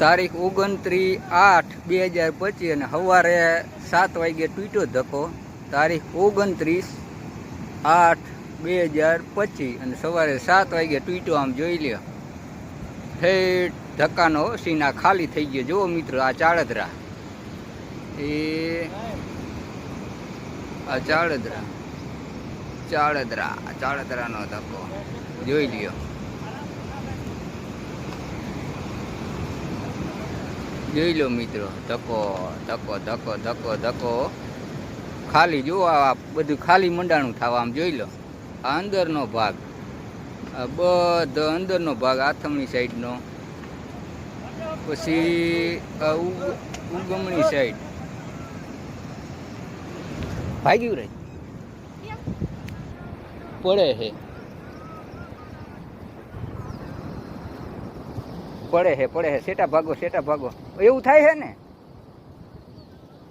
તારીખ 29/8/2025 અને સવારે 7 વાગે તૂટ્યો ધક્કો. તારીખ 29/8/2025 અને સવારે 7 વાગે તૂટ્યો. આમ જોઈ લ્યો, ઠેઠ ધક્કાનો સીના ખાલી થઈ ગયો. જુઓ મિત્રો, આ ચાળદરા, આ ચાળદરાનો ધક્કો જોઈ લ્યો. જોઈ લો મિત્રો, ધક્કો ખાલી. જુઓ, આ બધું ખાલી મંડાણું થવા. આમ જોઈ લો, આ અંદરનો ભાગ, આ બધો અંદરનો ભાગ આથમણી સાઈડનો, પછી આ ઉગમણી સાઈડ ભાગ્યું રહી પડે છે. સેટા ભાગો એવું થાય છે ને.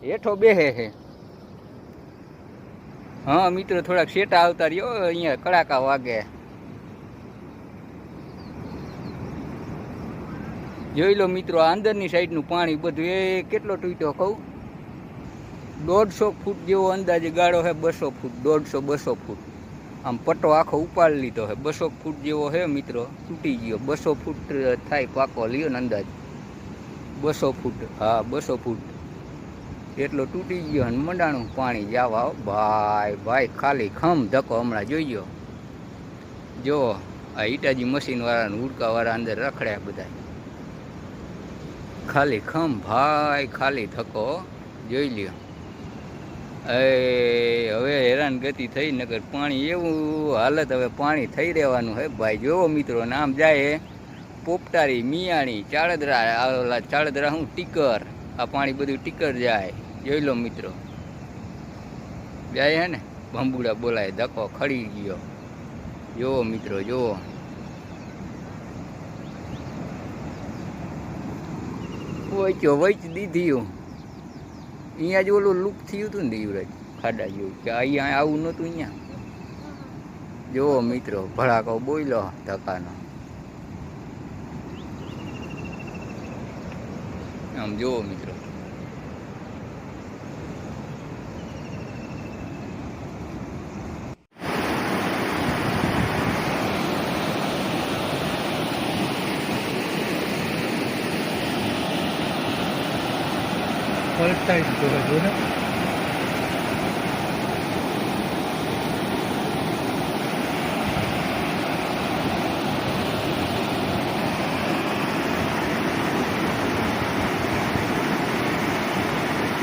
હેઠો બેહે છે. હા મિત્રો, થોડાક સેટા આવતા રહ્યો. અહીંયા કડાકા વાગે. જોઈ લો મિત્રો, આ અંદરની સાઈડનું પાણી બધું એ કેટલો તૂટ્યો કહું, 150 ફૂટ જેવો અંદાજે ગાળો છે. 200 ફૂટ, 150-200 ફૂટ. આમ પટ્ટો આખો ઉપાડી લીધો છે. 200 ફૂટ જેવો છે મિત્રો, તૂટી ગયો. 200 ફૂટ થાય પાકો, લ્યો ને અંદાજ 200 ફૂટ. હા, 200 ફૂટ એટલો તૂટી ગયો. અને મંડાણું પાણી જાવા. ભાઈ ખાલી ખમ ધક્કો. હમણાં જોઈજો, જો આ ઈટાજી મશીનવાળા હુડકાવાળા અંદર રખડ્યા બધા. ખાલી ખમ ભાઈ, ખાલી ધક્કો જોઈ લ્યો. હવે હેરાનગતિ થઈ, નગર પાણી એવું હાલત. હવે પાણી થઈ રહેવાનું હે ભાઈ. જોવો મિત્રો, નામ જાય પોપટારી, મિયાણી, ચાળદરા. ચાળદરા શું ટીકર, આ પાણી બધું ટીકર જાય. જોઈ લો મિત્રો, જાય હે ને, ભંબુડા બોલાય. ધક્કો ખડી ગયો. જોવો મિત્રો, જોવો. વચ દીધી. અહીંયા જ ઓલું લુક થયું હતું ને યુવરાજ, ખાડા જેવું, કે અહીંયા આવું નહોતું. અહીંયા જોવો મિત્રો, ભડાકો બોયલો ધક્કાનો. આમ જોવો મિત્રો, પલટાઈ દીધો ને.